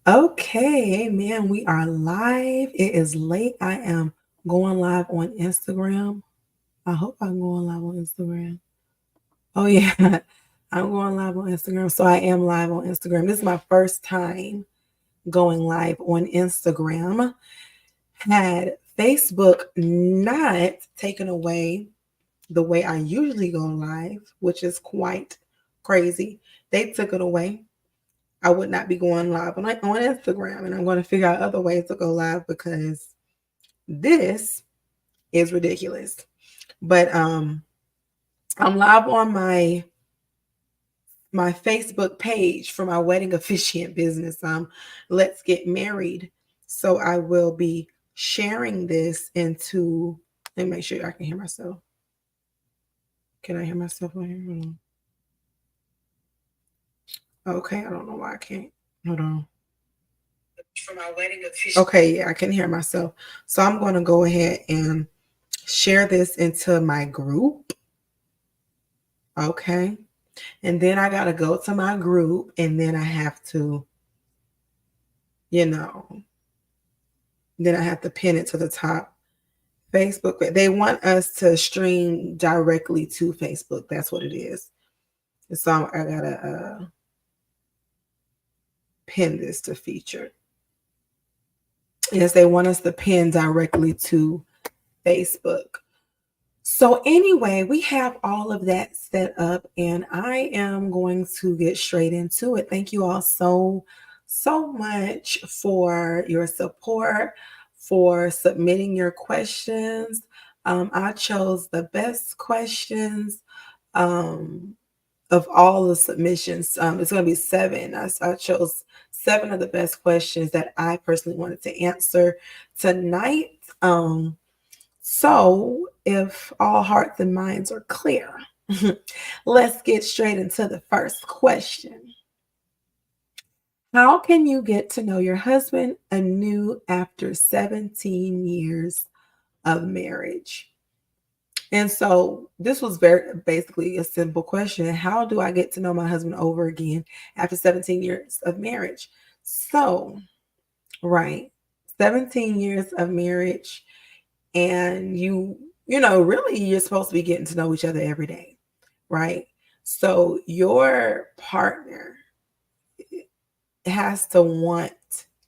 Okay, amen. We are live. It is late. I am going live on Instagram. I hope I'm going live on Instagram. Oh, yeah. I'm going live on Instagram. So I am live on Instagram. This is my first time going live on Instagram. Had Facebook not taken away the way I usually go live, which is quite crazy, they took it away. I would not be going live on Instagram, and I'm going to figure out other ways to go live because this is ridiculous. But I'm live on my Facebook page for my wedding officiant business. Let's Get Married. So I will be sharing this into. Let me make sure I can hear myself. Can I hear myself on here? Okay, I don't know why I can't. Hold on. For my wedding officiant. Okay, yeah, I can hear myself. So I'm going to go ahead and share this into my group. Okay. And then I got to go to my group, and then I have to, then I have to pin it to the top. Facebook, they want us to stream directly to Facebook. That's what it is. So I got to pin this to feature. Yes, they want us to pin directly to Facebook. So anyway, we have all of that set up, and I am going to get straight into it. Thank you all so much for your support, for submitting your questions. I chose the best questions of all the submissions. It's going to be 7. I chose 7 of the best questions that I personally wanted to answer tonight. So, if all hearts and minds are clear, let's get straight into the first question. How can you get to know your husband anew after 17 years of marriage? And so, this was basically a simple question. How do I get to know my husband over again after 17 years of marriage? So, right, 17 years of marriage, and really you're supposed to be getting to know each other every day, right? So your partner has to want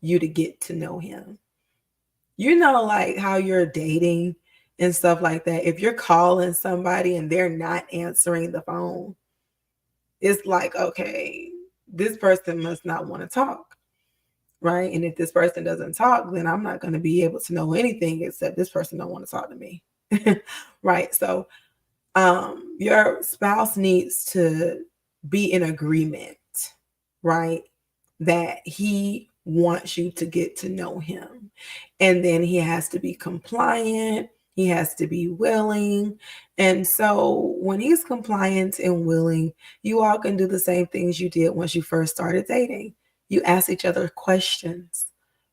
you to get to know him. Like how you're dating and stuff like that. If you're calling somebody and they're not answering the phone, it's like, okay, this person must not want to talk, right? And if this person doesn't talk, then I'm not going to be able to know anything except this person don't want to talk to me. Right? So your spouse needs to be in agreement, right? That he wants you to get to know him. And then he has to be compliant, he has to be willing. And so when he's compliant and willing, you all can do the same things you did once you first started dating. You ask each other questions,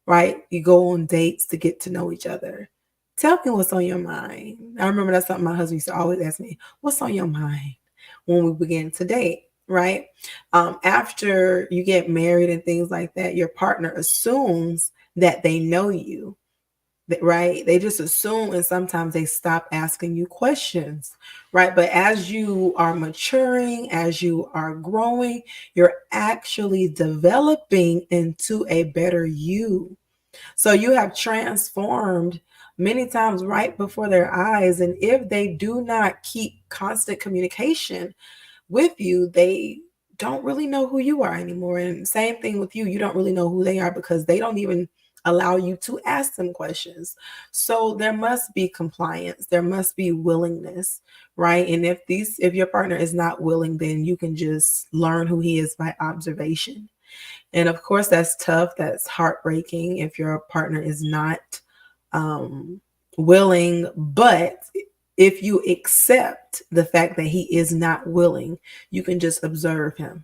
right? You go on dates to get to know each other. Tell me what's on your mind. I remember that's something my husband used to always ask me, what's on your mind when we begin to date, right? After you get married and things like that, your partner assumes that they know you, right? They just assume, and sometimes they stop asking you questions, right? But as you are maturing, as you are growing, you're actually developing into a better you. So you have transformed many times right before their eyes. And if they do not keep constant communication with you, they don't really know who you are anymore. And same thing with you. You don't really know who they are because they don't even allow you to ask them questions. So there must be compliance. There must be willingness, right? And if your partner is not willing, then you can just learn who he is by observation. And of course, that's tough. That's heartbreaking if your partner is not willing. But if you accept the fact that he is not willing, you can just observe him,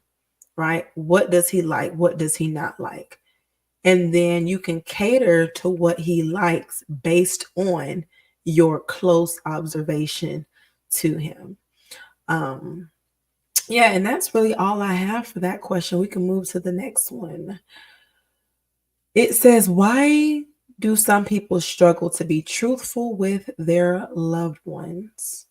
right? What does he like? What does he not like? And then you can cater to what he likes based on your close observation to him. Yeah, and that's really all I have for that question. We can move to the next one. It says, why do some people struggle to be truthful with their loved ones?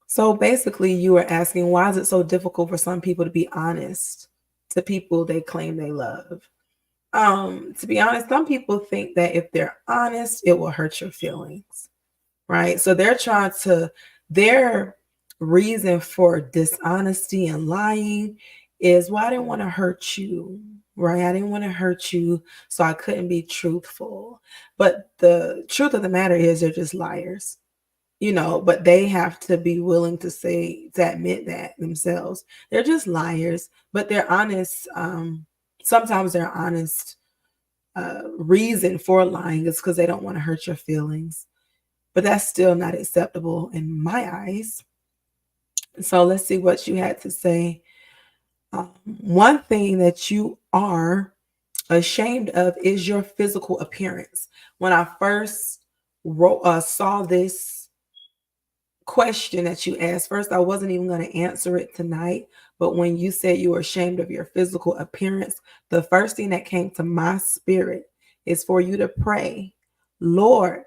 So basically, you are asking, why is it so difficult for some people to be honest to people they claim they love? To be honest, some people think that if they're honest, it will hurt your feelings, right? So they're trying to, their reason for dishonesty and lying is, well, I didn't want to hurt you, right? I didn't want to hurt you, so I couldn't be truthful. But the truth of the matter is, they're just liars, but they have to be willing to admit that themselves. They're just liars, but they're honest. Sometimes they're honest reason for lying is because they don't want to hurt your feelings. But that's still not acceptable in my eyes. So let's see what you had to say. One thing that you are ashamed of is your physical appearance. When I first saw this question that you asked, first I wasn't even going to answer it tonight. But when you said you were ashamed of your physical appearance, the first thing that came to my spirit is for you to pray, Lord,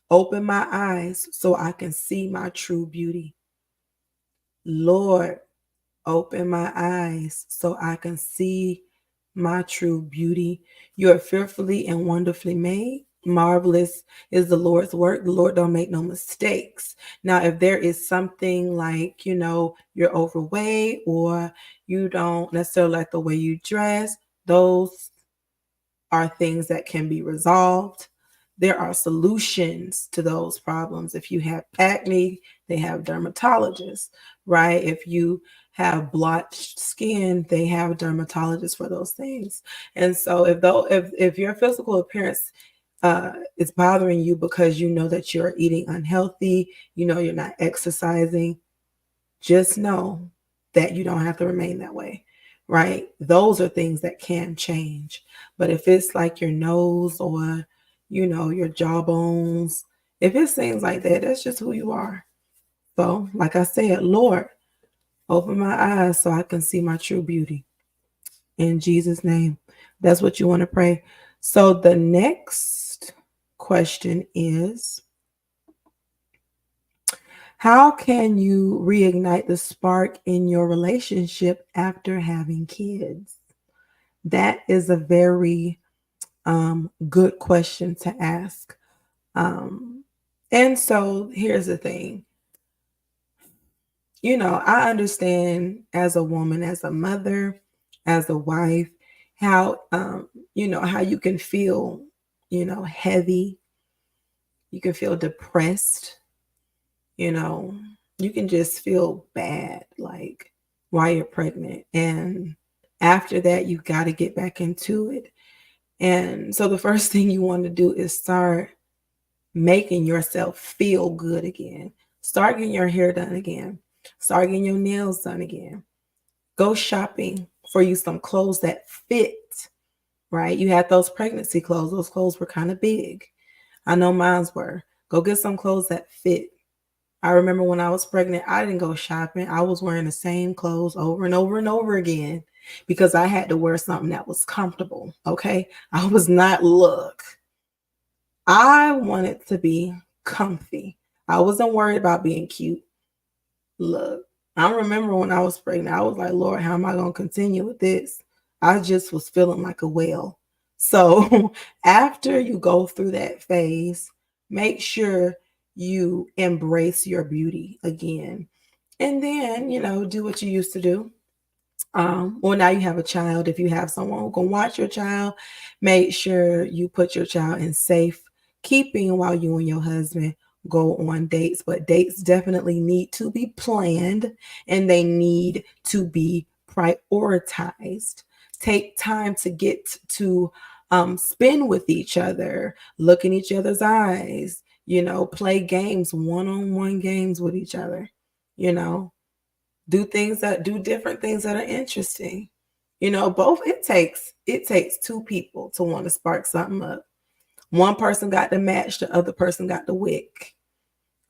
open my eyes so I can see my true beauty. Lord, open my eyes so I can see my true beauty. You are fearfully and wonderfully made. Marvelous is the Lord's work. The Lord don't make no mistakes. Now, if there is something like, you're overweight or you don't necessarily like the way you dress, those are things that can be resolved. There are solutions to those problems. If you have acne, they have dermatologists, right? If you have blotched skin, they have dermatologists for those things. And so if your physical appearance is bothering you because you know that you're eating unhealthy, you're not exercising, just know that you don't have to remain that way, right? Those are things that can change. But if it's like your nose or, your jawbones, if it's things like that, that's just who you are. So, like I said, Lord, open my eyes so I can see my true beauty. In Jesus' name, that's what you want to pray. So, the next question is, how can you reignite the spark in your relationship after having kids? That is a very good question to ask. And so here's the thing. I understand as a woman, as a mother, as a wife, how how you can feel, heavy. You can feel depressed. You can just feel bad, like while you're pregnant. And after that, you got to get back into it. And so the first thing you want to do is start making yourself feel good again. Start getting your hair done again. Start getting your nails done again. Go shopping for you some clothes that fit, right? You had those pregnancy clothes. Those clothes were kind of big. I know mine's were. Go get some clothes that fit. I remember when I was pregnant, I didn't go shopping. I was wearing the same clothes over and over and over again because I had to wear something that was comfortable. Okay. I wanted to be comfy. I wasn't worried about being cute. Look, I remember when I was pregnant, I was like, Lord, how am I going to continue with this? I just was feeling like a whale. So after you go through that phase, make sure you embrace your beauty again. And then, do what you used to do. Well, now you have a child. If you have someone who can watch your child, make sure you put your child in safe keeping while you and your husband go on dates. But dates definitely need to be planned and they need to be prioritized. Take time to get to spend with each other, look in each other's eyes, play games, one-on-one games with each other, do different things that are interesting. Both it takes two people to want to spark something up. One person got the match, the other person got the wick.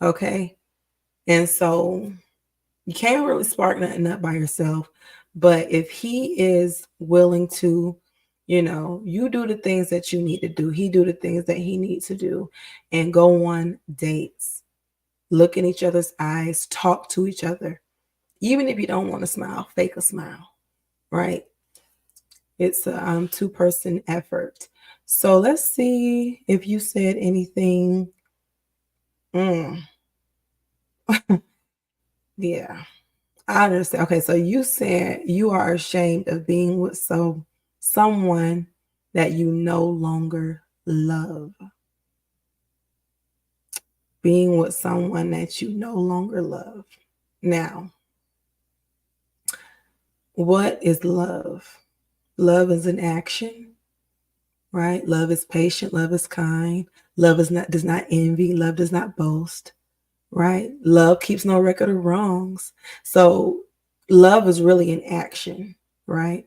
Okay. And so you can't really spark nothing up by yourself. But if he is willing to, You do the things that you need to do. He do the things that he needs to do, and go on dates. Look in each other's eyes, talk to each other. Even if you don't want to smile, fake a smile, right? It's a two-person effort. So let's see if you said anything. Mm, yeah, I understand. Okay, so you said you are ashamed of being with someone that you no longer love. Being with someone that you no longer love. Now, what is love? Love is an action, right? Love is patient, love is kind, love does not envy, love does not boast, right? Love keeps no record of wrongs. So love is really an action, right?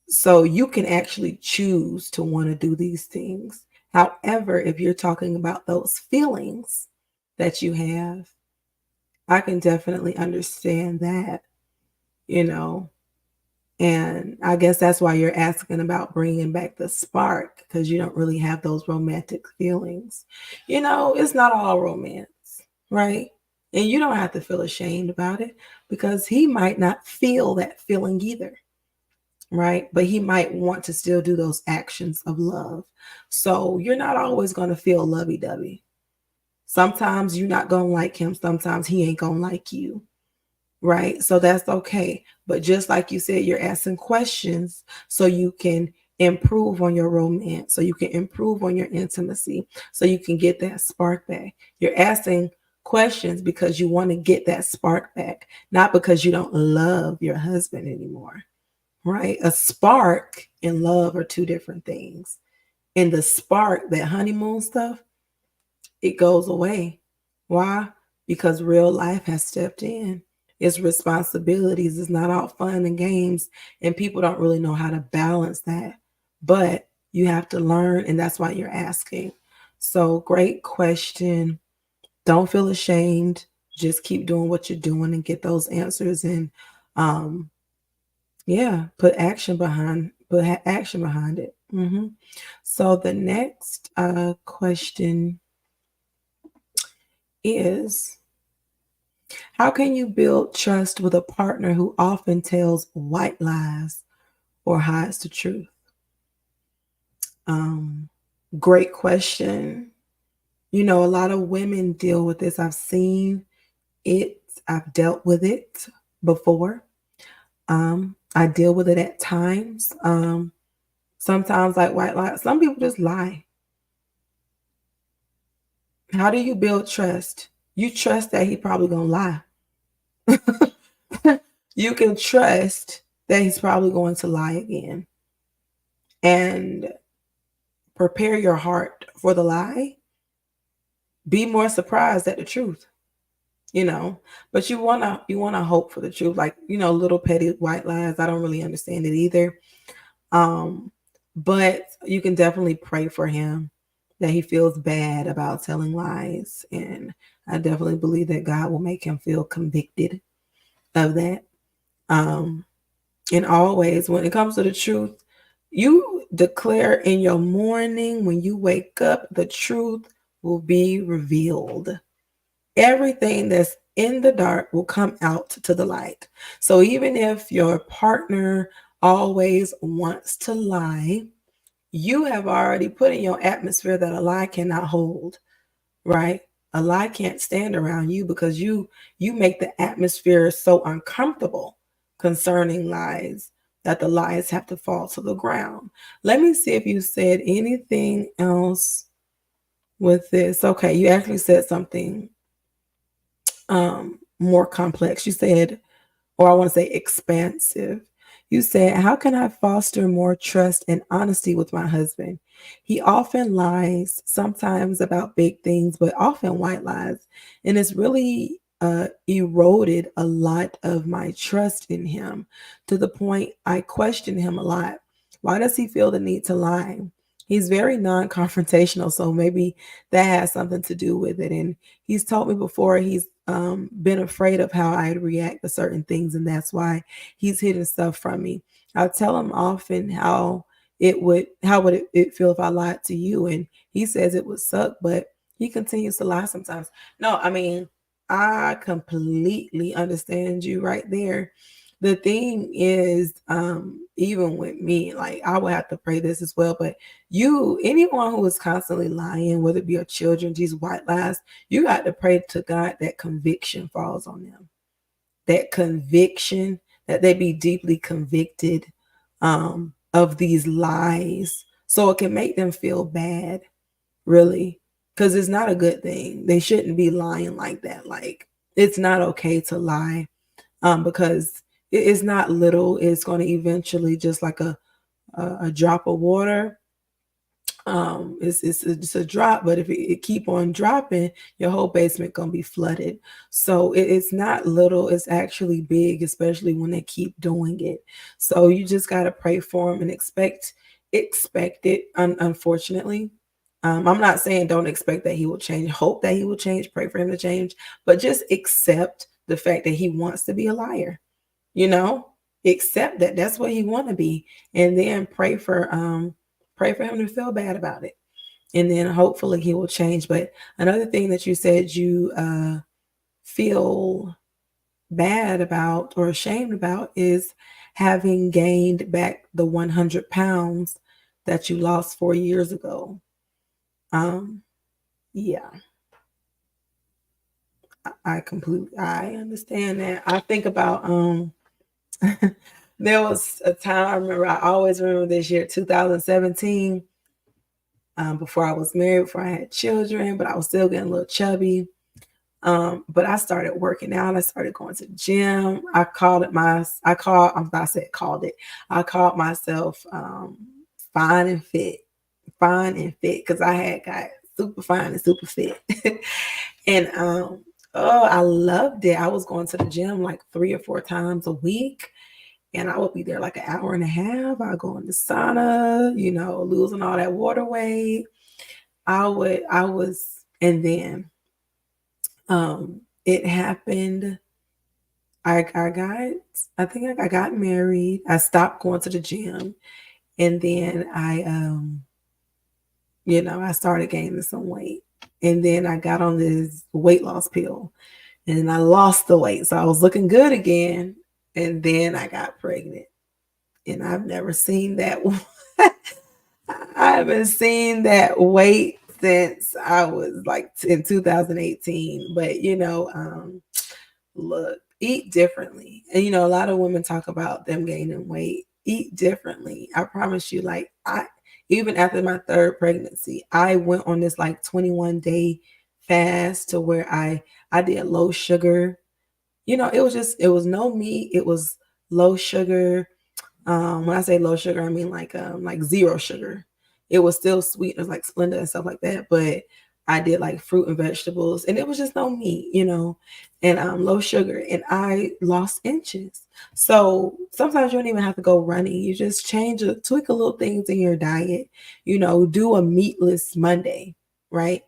So you can actually choose to want to do these things. However, if you're talking about those feelings that you have, I can definitely understand that, you know. And I guess that's why you're asking about bringing back the spark, because you don't really have those romantic feelings. It's not all romance, right? And you don't have to feel ashamed about it, because he might not feel that feeling either, right? But he might want to still do those actions of love. So you're not always going to feel lovey dovey. Sometimes you're not going to like him, sometimes he ain't going to like you, right? So that's okay. But just like you said, you're asking questions so you can improve on your romance, so you can improve on your intimacy, so you can get that spark back. You're asking questions because you want to get that spark back, not because you don't love your husband anymore, right? A spark and love are two different things. And the spark, that honeymoon stuff, it goes away. Why? Because real life has stepped in. It's responsibilities. It's not all fun and games. And people don't really know how to balance that. But you have to learn, and that's why you're asking. So, great question. Don't feel ashamed. Just keep doing what you're doing and get those answers. And yeah, put action behind it. So the next question is, how can you build trust with a partner who often tells white lies or hides the truth? Um, Great question. A lot of women deal with this. I've seen it, I've dealt with it before. I deal with it at times. Sometimes, like white lies, some people just lie. How do you build trust? You trust that he probably gonna lie. You can trust that he's probably going to lie again, and prepare your heart for the lie. Be more surprised at the truth, but you wanna hope for the truth. Like, little petty white lies, I don't really understand it either. But you can definitely pray for him that he feels bad about telling lies, and I definitely believe that God will make him feel convicted of that. And always, when it comes to the truth, you declare in your morning, when you wake up, the truth will be revealed. Everything that's in the dark will come out to the light. So even if your partner always wants to lie, you have already put in your atmosphere that a lie cannot hold, right? A lie can't stand around you, because you make the atmosphere so uncomfortable concerning lies that the lies have to fall to the ground. Let me see if you said anything else with this. Okay, you actually said something more complex. You said, or I want to say expansive. You said, how can I foster more trust and honesty with my husband? He often lies, sometimes about big things, but often white lies. And it's really eroded a lot of my trust in him, to the point I question him a lot. Why does he feel the need to lie? He's very non confrontational, so maybe that has something to do with it. And he's told me before he's been afraid of how I'd react to certain things, and that's why he's hidden stuff from me. I tell him often how how would it feel if I lied to you? And he says it would suck, but he continues to lie sometimes. No, I mean, I completely understand you right there. The thing is, even with me, like I would have to pray this as well. But anyone who is constantly lying, whether it be your children, these white lies, you got to pray to God that conviction falls on them. That conviction, that they be deeply convicted of these lies, so it can make them feel bad, really, because it's not a good thing. They shouldn't be lying like that. Like, it's not okay to lie, because it's not little. It's going to eventually, just like a drop of water, it's a drop, but if it keep on dropping, your whole basement gonna be flooded. So it's not little, it's actually big, especially when they keep doing it. So you just got to pray for them and expect it. Unfortunately, I'm not saying don't expect that he will change, hope that he will change, pray for him to change, but just accept the fact that he wants to be a liar. you know accept that that's what he want to be, and then pray for him to feel bad about it, and then hopefully he will change. But another thing that you said you feel bad about or ashamed about is having gained back the 100 pounds that you lost 4 years ago. um yeah, I understand that. I think about there was a time, I always remember this year, 2017, before I was married, before I had children, but I was still getting a little chubby. But I started working out. I started going to the gym. I called myself fine and fit, because I had got super fine and super fit. And oh, I loved it. I was going to the gym like 3 or 4 times a week, and I would be there like an hour and a half. I go in the sauna, losing all that water weight. And then it happened. I think I got married. I stopped going to the gym, and then I started gaining some weight, and then I got on this weight loss pill, and I lost the weight, so I was looking good again, and then I got pregnant, and I've never seen that. I haven't seen that weight since I was like in 2018. But look, eat differently. And a lot of women talk about them gaining weight. Eat differently. I promise you, like, I even after my third pregnancy, I went on this like 21-day fast to where I did low sugar. It was no meat, it was low sugar. When I say low sugar, I mean like zero sugar. It was still sweet, it was like Splenda and stuff like that, but I did like fruit and vegetables, and it was just no meat, and low sugar, and I lost inches. So sometimes you don't even have to go running. You just tweak a little things in your diet. Do a meatless Monday, right?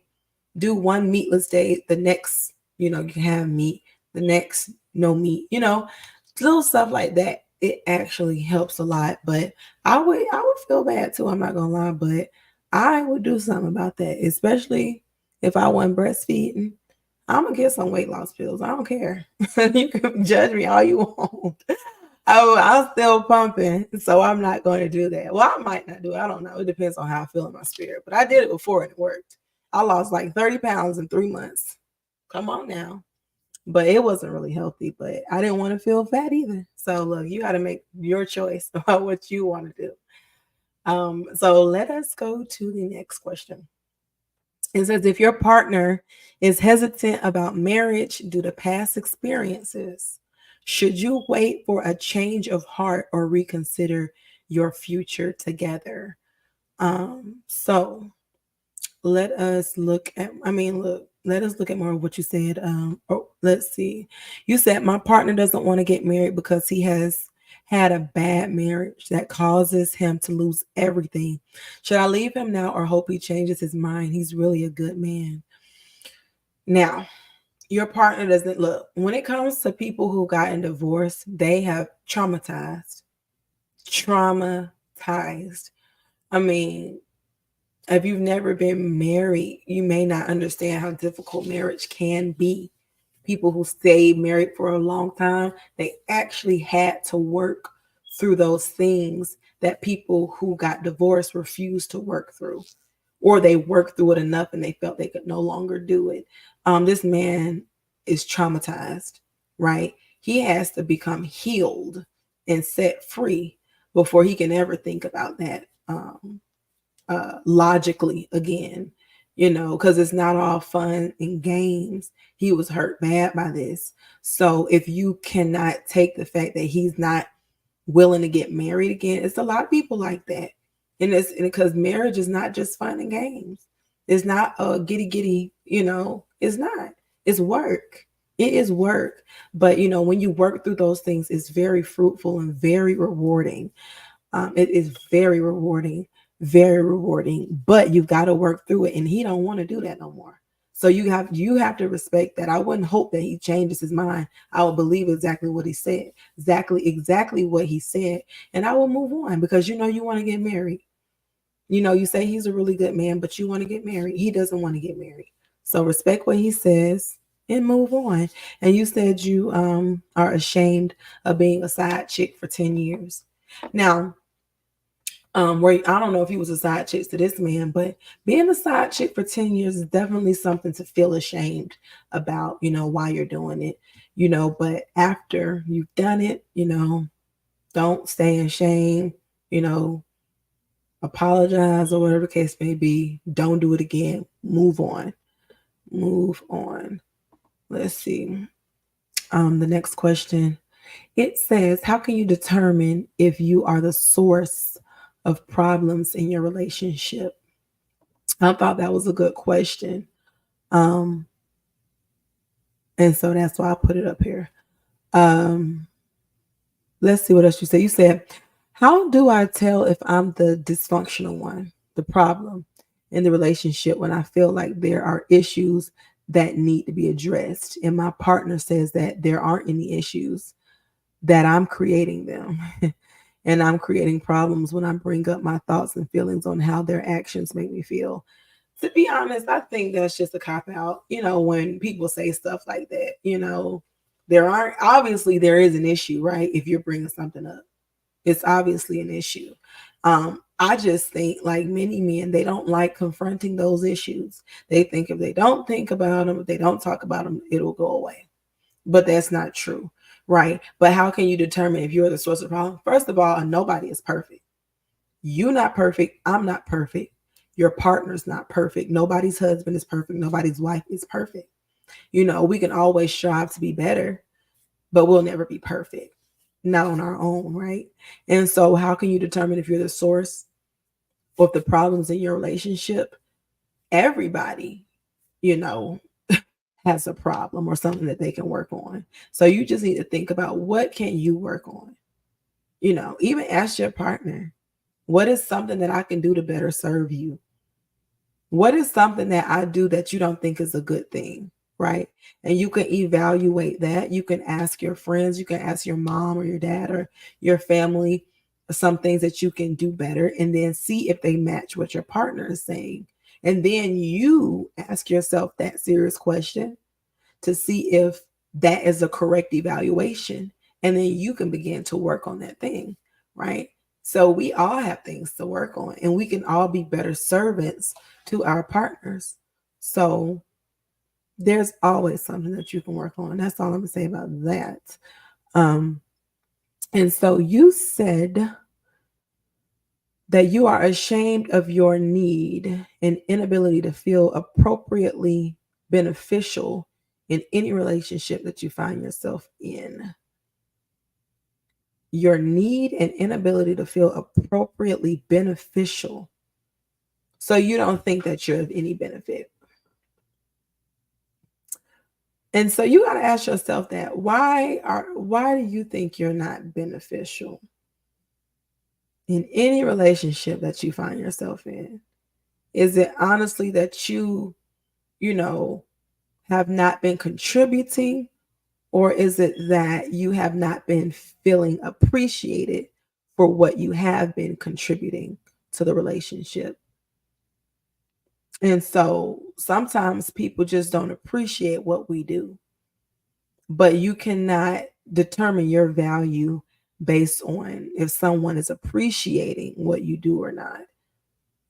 Do one meatless day. The next, you can have meat. The next, no meat. Little stuff like that. It actually helps a lot. But I would feel bad too. I'm not gonna lie, but I would do something about that, especially if I wasn't breastfeeding. I'm gonna get some weight loss pills. I don't care. You can judge me all you want. I'm still pumping, so I'm not going to do that. Well, I might not do it. I don't know. It depends on how I feel in my spirit. But I did it before and it worked. I lost like 30 pounds in 3 months. Come on now. But it wasn't really healthy, but I didn't want to feel fat either. So look, you got to make your choice about what you want to do. So let us go to the next question. It says, if your partner is hesitant about marriage due to past experiences, should you wait for a change of heart or reconsider your future together? So let us look at, let us look at more of what you said. Let's see. You said, my partner doesn't want to get married because he has had a bad marriage that causes him to lose everything. Should I leave him now or hope he changes his mind? He's really a good man. Now, your partner doesn't look, when it comes to people who gotten divorced, they have traumatized. I mean, if you've never been married, you may not understand how difficult marriage can be. People who stayed married for a long time, they actually had to work through those things that people who got divorced refused to work through, or they worked through it enough and they felt they could no longer do it. This man is traumatized, right? He has to become healed and set free before he can ever think about that logically again, because it's not all fun and games. He was hurt bad by this. So if you cannot take the fact that he's not willing to get married again, it's a lot of people like that. And it's because marriage is not just fun and games. It's not a giddy, it's not. It's work. It is work. But when you work through those things, it's very fruitful and very rewarding. It is very rewarding, but you've got to work through it. And he don't want to do that no more. So you have to respect that. I wouldn't hope that he changes his mind. I will believe exactly what he said, exactly what he said, and I will move on because you want to get married. You say he's a really good man, but you want to get married. He doesn't want to get married. So respect what he says and move on. And you said you are ashamed of being a side chick for 10 years. Now, where I don't know if he was a side chick to this man, but being a side chick for 10 years is definitely something to feel ashamed about, why you're doing it, but after you've done it, don't stay in shame, you know, apologize or whatever the case may be. Don't do it again. Move on. Move on. Let's see. The next question. It says, how can you determine if you are the source of problems in your relationship? I thought that was a good question. Um, and so that's why I put it up here. Um, let's see what else you said. You said, how do I tell if I'm the dysfunctional one, the problem in the relationship when I feel like there are issues that need to be addressed? And my partner says that there aren't any issues, that I'm creating them. And I'm creating problems when I bring up my thoughts and feelings on how their actions make me feel. To be honest, I think that's just a cop out, when people say stuff like that, there is an issue, right? If you're bringing something up, it's obviously an issue. I just think, like many men, they don't like confronting those issues. They think if they don't think about them, if they don't talk about them, it'll go away. But that's not true, right? But how can you determine if you're the source of the problem? First of all, nobody is perfect. You're not perfect. I'm not perfect. Your partner's not perfect. Nobody's husband is perfect. Nobody's wife is perfect. We can always strive to be better, but we'll never be perfect. Not on our own, right? And so, how can you determine if you're the source of the problems in your relationship? Everybody, you know, has a problem or something that they can work on. So you just need to think about, what can you work on? Even ask your partner, what is something that I can do to better serve you? What is something that I do that you don't think is a good thing, right? And you can evaluate that. You can ask your friends, you can ask your mom or your dad or your family some things that you can do better, and then see if they match what your partner is saying. And then you ask yourself that serious question to see if that is a correct evaluation. And then you can begin to work on that thing, right? So we all have things to work on, and we can all be better servants to our partners. So there's always something that you can work on. That's all I'm gonna say about that. Um, and so you said that you are ashamed of your need and inability to feel appropriately beneficial in any relationship that you find yourself in. Your need and inability to feel appropriately beneficial. So you don't think that you're of any benefit. And so you got to ask yourself that, why do you think you're not beneficial in any relationship that you find yourself in? Is it honestly that you know, have not been contributing, or is it that you have not been feeling appreciated for what you have been contributing? to the relationship. And so sometimes people just don't appreciate what we do. But you cannot determine your value based on if someone is appreciating what you do or not,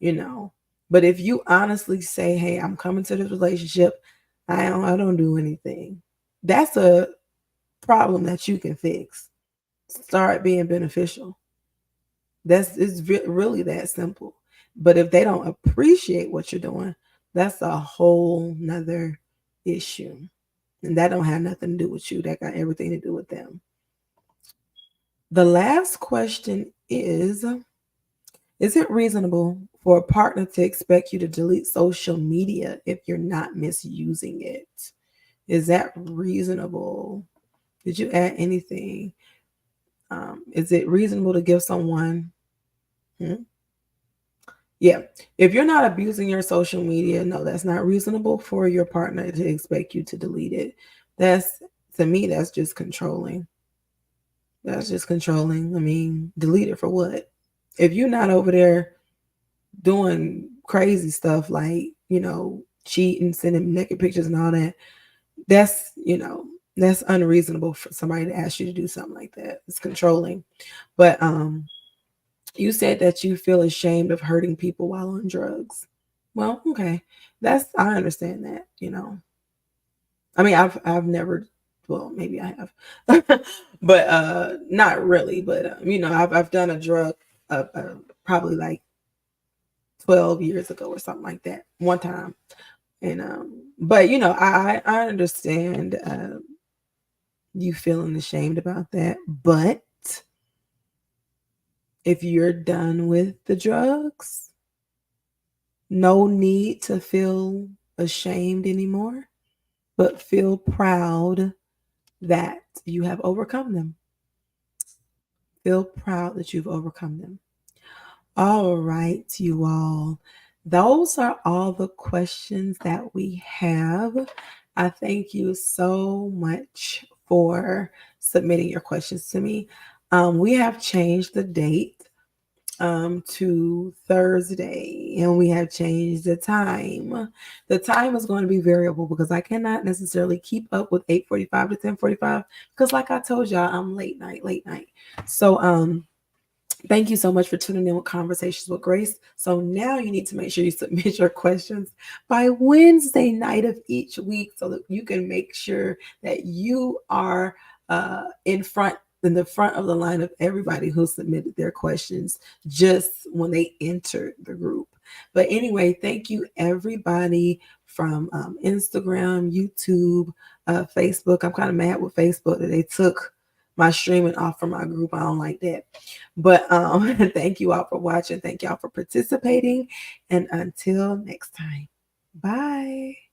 you know. But if you honestly say, "Hey, I'm coming to this relationship, I don't do anything," that's a problem that you can fix. Start being beneficial. Really that simple. But if they don't appreciate what you're doing, that's a whole nother issue. And that don't have nothing to do with you. That got everything to do with them. The last question is it reasonable for a partner to expect you to delete social media if you're not misusing it? Is that reasonable? Did you add anything? Is it reasonable to give someone? Yeah. If you're not abusing your social media, no, that's not reasonable for your partner to expect you to delete it. To me, that's just controlling. That's just controlling. I mean, delete it for what? If you're not over there doing crazy stuff like, cheating, sending naked pictures and all that, that's unreasonable for somebody to ask you to do something like that. It's controlling. But you said that you feel ashamed of hurting people while on drugs. Well, okay. I understand that. I mean, I've never, well, maybe I have, but not really. But I've done a drug probably like 12 years ago or something like that one time, and but I understand you feeling ashamed about that, but if you're done with the drugs, no need to feel ashamed anymore, but feel proud that you have overcome them. Feel proud that you've overcome them. All right, you all. Those are all the questions that we have. I thank you so much for submitting your questions to me. We have changed the date to Thursday, and we have changed the time. The time is going to be variable because I cannot necessarily keep up with 8:45 to 10:45 because, like I told y'all, I'm late night. So thank you so much for tuning in with Conversations with Grace. So now you need to make sure you submit your questions by Wednesday night of each week so that you can make sure that you are in the front of the line of everybody who submitted their questions just when they enter the group. But anyway, thank you everybody from Instagram, YouTube, Facebook. I'm kind of mad with Facebook that they took my streaming off from my group. I don't like that. But thank you all for watching. Thank y'all for participating. And until next time, bye.